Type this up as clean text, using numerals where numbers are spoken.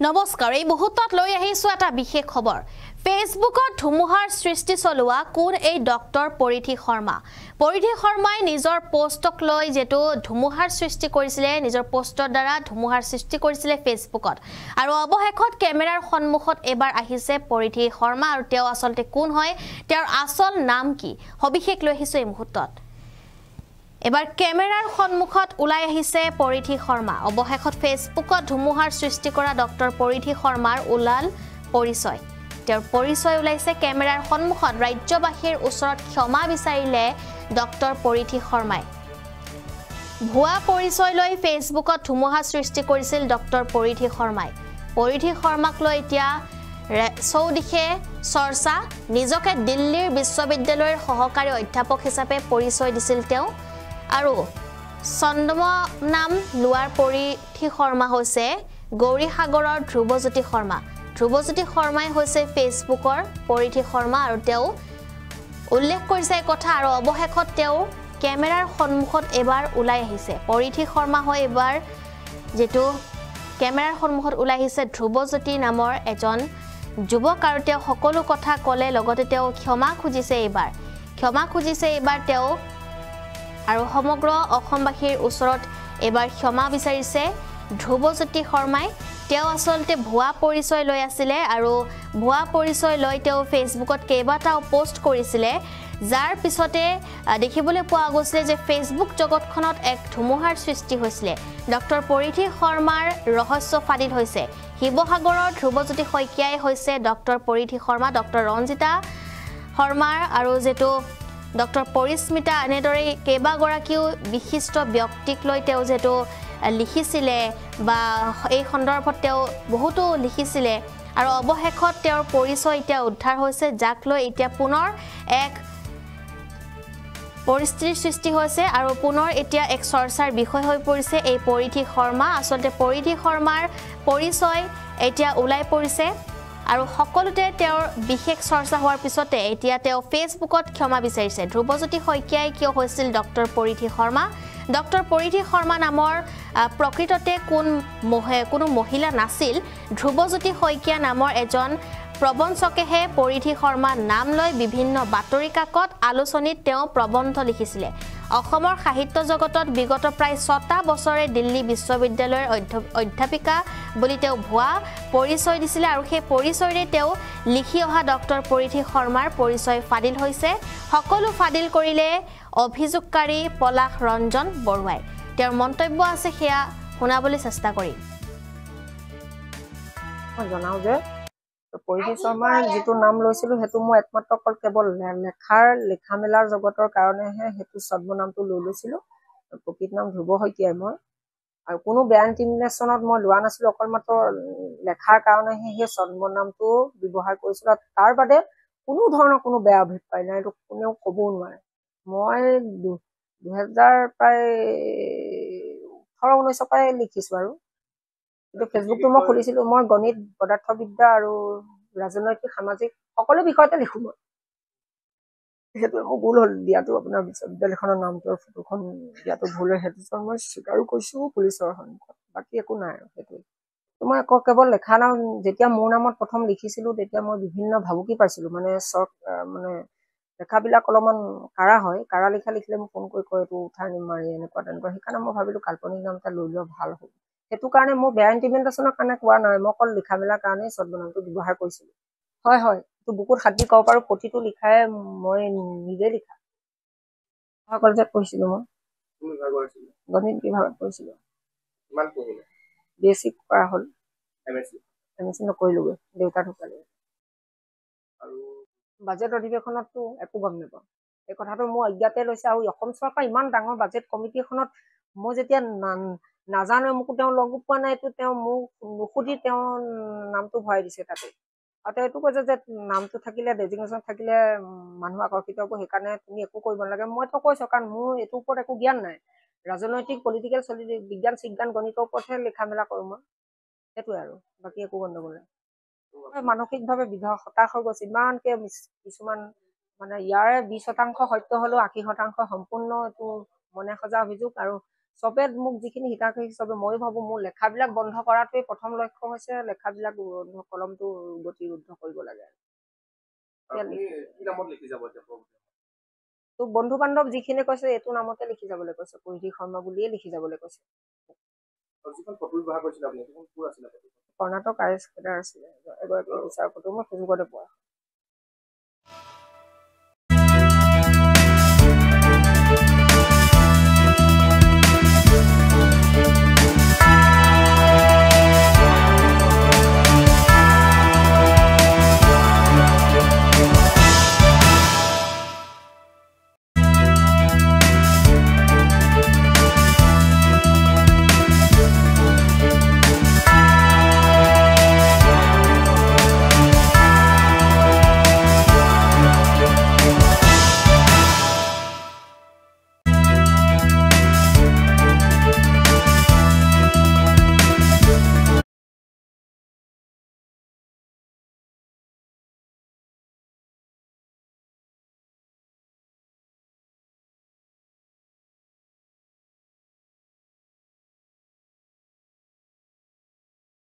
নমস্কাৰ এই মুহূৰ্তত লৈ আহিছো এটা বিশেষ খবৰ ফেসবুকত ধুমুহাৰ সৃষ্টি চলোৱা কোন এই ডক্টৰ পৰিধি শৰ্মাই নিজৰ পোষ্টক লৈ যেটো ধুমুহাৰ সৃষ্টি কৰিছিল নিজৰ পোষ্টৰ দ্বাৰা ধুমুহাৰ সৃষ্টি কৰিছিল ফেসবুকত আৰু অৱশেষত কেমেৰাৰ সন্মুখত এবাৰ আহিছে পৰিধি শৰ্মা আৰু তেওঁ আসলতে কোন হয় তেওঁৰ আসল নাম কি সবিশেষ লৈ আহিছো এই মুহূৰ্তত এবাৰ কেমেৰাৰ সন্মুখত উলাই আহিছে পৰিধি শৰ্মা অৱশেষত ফেসবুকত ধুমুহাৰ সৃষ্টি কৰা ডক্টৰ পৰিধি শৰ্মাৰ উলাল পৰিচয় তেওঁৰ পৰিচয় উলাইছে কেমেৰাৰ সন্মুখত ৰাজ্যবাসীৰ ওচৰত ক্ষমা বিচাৰিলে ডক্টৰ পৰিধি শৰ্মাই ভুৱা পৰিচয় লৈ ফেসবুকত ধুমুহাৰ সৃষ্টি কৰিছিল ডক্টৰ পৰিধি শৰ্মাক লৈ এতিয়া চৌদিশে চৰ্চা নিজকে দিল্লীৰ বিশ্ববিদ্যালয়ৰ সহকাৰী অধ্যাপক হিচাপে পৰিচয় দিছিল তেওঁ আৰু চন্দ্ৰম নাম লোৱাৰ পৰিধি শৰ্মা হৈছে গৌৰীসাগৰৰ ধ্ৰুৱজ্যোতি শৰ্মাই হৈছে ফেসবুকৰ পৰিধি শৰ্মা আৰু তেওঁ উল্লেখ কৰিছে এই কথা আৰু অৱশেষত তেওঁ কেমেৰাৰ সন্মুখত এবাৰ উলাই আহিছে পৰিধি শৰ্মা হয় এবাৰ যেটো কেমেৰাৰ সন্মুখত উলাই আহিছে ধ্ৰুৱজ্যোতি নামৰ এজন যুৱক আৰু তেওঁ সকলো কথা ক'লে লগতে তেওঁ ক্ষমা খুজিছে এবাৰ তেওঁ আৰু সমগ্ৰ অসমবাসীৰ ওচৰত এবাৰ ক্ষমা বিচাৰিছে ধ্ৰুৱজ্যোতি শৰ্মাই তেওঁ আসলতে ভুৱা পৰিচয় লৈ আছিল আৰু ভুৱা পৰিচয় লৈ তেওঁ ফেসবুকত কেইবাটাও পোষ্ট কৰিছিল যাৰ পিছতে দেখিবলৈ পোৱা গৈছিল যে ফেসবুক জগতখনত এক ধুমুহাৰ সৃষ্টি হৈছিল ডক্টৰ পৰিধি শৰ্মাৰ ৰহস্য ফাদিল হৈছে শিৱসাগৰৰ ধ্ৰুৱজ্যোতি শইকীয়াই হৈছে ডক্টৰ পৰিধি শৰ্মা ডক্টৰ ৰঞ্জিতা শৰ্মাৰ আৰু যেটো ডক্টৰ পৰিস্মিতা এনেদৰে কেইবাগৰাকীও বিশিষ্ট ব্যক্তিক লৈ তেওঁ যেটো লিখিছিলে বা এই সন্দৰ্ভত তেওঁ বহুতো লিখিছিলে আৰু অৱশেষত তেওঁৰ পৰিচয় এতিয়া উদ্ধাৰ হৈছে যাক লৈ এতিয়া পুনৰ এক পৰিস্থিতিৰ সৃষ্টি হৈছে আৰু পুনৰ এতিয়া এক চৰ্চাৰ বিষয় হৈ পৰিছে এই পৰিধি শৰ্মা আসলতে পৰিধি শৰ্মাৰ পৰিচয় এতিয়া উলাই পৰিছে আৰু সকলোতে তেওঁৰ বিশেষ চৰ্চা হোৱাৰ পিছতে এতিয়া তেওঁ ফেসবুকত ক্ষমা বিচাৰিছে ধ্ৰুৱজ্যোতি শইকীয়াই কিয় হৈছিল ডক্টৰ পৰিধি শৰ্মা নামৰ প্ৰকৃততে কোনো মহিলা নাছিল ধ্ৰুৱজ্যোতি শইকীয়া নামৰ এজন প্ৰবঞ্চকেহে পৰিধি শৰ্মা নাম লৈ বিভিন্ন বাতৰি কাকত আলোচনীত তেওঁ প্ৰবন্ধ লিখিছিলে অসমৰ সাহিত্য জগতত বিগত প্ৰায় ৬টা বছৰে দিল্লী বিশ্ববিদ্যালয়ৰ অধ্যাপিকা বুলি তেওঁ ভুৱা পৰিচয় দিছিল আৰু সেই পৰিচয়ৰে তেওঁ লিখি অহা ডক্টৰ পৰিধি শৰ্মাৰ পৰিচয় ফাদিল হৈছে সকলো ফাদিল কৰিলে অভিযোগকাৰী পলাশ ৰঞ্জন বৰুৱাই তেওঁৰ মন্তব্য আছে সেয়া শুনাবলৈ চেষ্টা কৰিম জনাও যে পৰিধি শৰ্মাৰ যিটো নাম লৈছিলো হেতু মই একমাত্ৰ কেৱল লেখা মেলাৰ জগতৰ কাৰণেহে হেতু ছদ্মনামটো লৈ লৈছিলো প্ৰকৃত নাম ধ্ৰুৱ শইকীয়াই মই আৰু কোনো বেয়া ইন্টিমিনেশ্যনত মই লোৱা নাছিলো অকল মাত্ৰ লেখাৰ কাৰণেহে সেই ছদ্মনামটো ব্যৱহাৰ কৰিছিলো তাৰ বাদে কোনো ধৰণৰ কোনো বেয়া অভিপ্ৰায় নাই এইটো কোনেও ক'বও নোৱাৰে মই 2000 প্ৰায় 18-19 পৰাই লিখিছো আৰু কিন্তু ফেসবুকটো মই খুলিছিলো মই গণিত পদাৰ্থবিদ্যা আৰু ৰাজনৈতিক সামাজিক সকলো বিষয়তে লিখো মই হেতু মই ভুল হল দিয়াটো আপোনাৰ বিশ্ববিদ্যালয়খনৰ নামটোৰ ফটোখন দিয়াটো ভুল হেতু মই স্বীকাৰো কৰিছো পুলিচৰ সন্মুখত বাকি একো নাই আৰু হেতু মই কেৱল লেখা নাম যেতিয়া মোৰ নামত প্ৰথম লিখিছিলো তেতিয়া মই বিভিন্ন ভাবুকি পাইছিলো মানে লেখাবিলাক অলপমান কাৰা হয় কাৰা লিখিলে মোক ফোন কৰি কয় এইটো উঠাই নিমাৰি এনেকুৱা তেনেকুৱা সেইকাৰণে মই ভাবিলো কাল্পনিক নাম এটা লৈ লোৱা ভাল হ'ব সেইটো কাৰণে মই বেয়া ইন্টিমিনেশ্যনৰ কাৰণে কোৱা নাই মই অকল লিখা মেলাৰ কাৰণে ছদ্মনামটো ব্যৱহাৰ কৰিছিলো হয় এইটো বুকুত হাত দি ক'ব পাৰো প্ৰতিটো লিখাই মই নিজে লিখা কলেজত পঢ়িছিলো মই গণিত বিভাগত পঢ়িছিলো BSc কৰা হ'ল MSc নকৰিলোগৈ দেউতা ঢুকালে আৰু বাজেট অধিৱেশনতো একো গম নাপাওঁ এই কথাটো মই অজ্ঞাতে লৈছে আৰু অসম চৰকাৰ ইমান ডাঙৰ বাজেট কমিটি এখনত মই যেতিয়া নাজানো মোকো তেওঁ লগো পোৱা নাই এইটো তেওঁ মোক নুসুধি তেওঁ নামটো ভৰাই দিছে তাতে আৰু তেওঁ এইটো কৈছে যে নামটো থাকিলে ডেজিগনেশ্যন থাকিলে মানুহ আকৰ্ষিত হ'ব সেইকাৰণে তুমি একো কৰিব নালাগে মইতো কৈছো কাৰণ মোৰ এইটোৰ ওপৰত একো জ্ঞান নাই ৰাজনৈতিক পলিটিকেল বিজ্ঞান গণিতৰ ওপৰতহে লিখা মেলা কৰোঁ মই সেইটোৱে আৰু বাকী একো গণ্ডগোল নাই মানসিকভাৱে হতাশ হৈ গৈছে ইমানকে কিছুমান মানে ইয়াৰে 20% সত্য হলেও 80% সম্পূৰ্ণ এইটো মনে সজা অভিযোগ আৰু চবে মোক যিখিনি হিতাকাংক্ষী চবে মই ভাবো মোৰ লেখাবিলাক বন্ধ কৰাটোৱে প্ৰথম লক্ষ্য হৈছে লেখাবিলাক বন্ধ কলমটো গতিৰোধ কৰিব লাগে তো বন্ধু বান্ধৱ যিখিনি কৈছে এইটো নামতে লিখি যাবলৈ কৈছে পৰিধি শৰ্মা বুলিয়ে লিখি যাবলৈ কৈছে কৰ্ণাটক আইএছ কেডাৰ আছিলে এগৰাকী বিচাৰপতি মই ফেচবুকতে পোৱা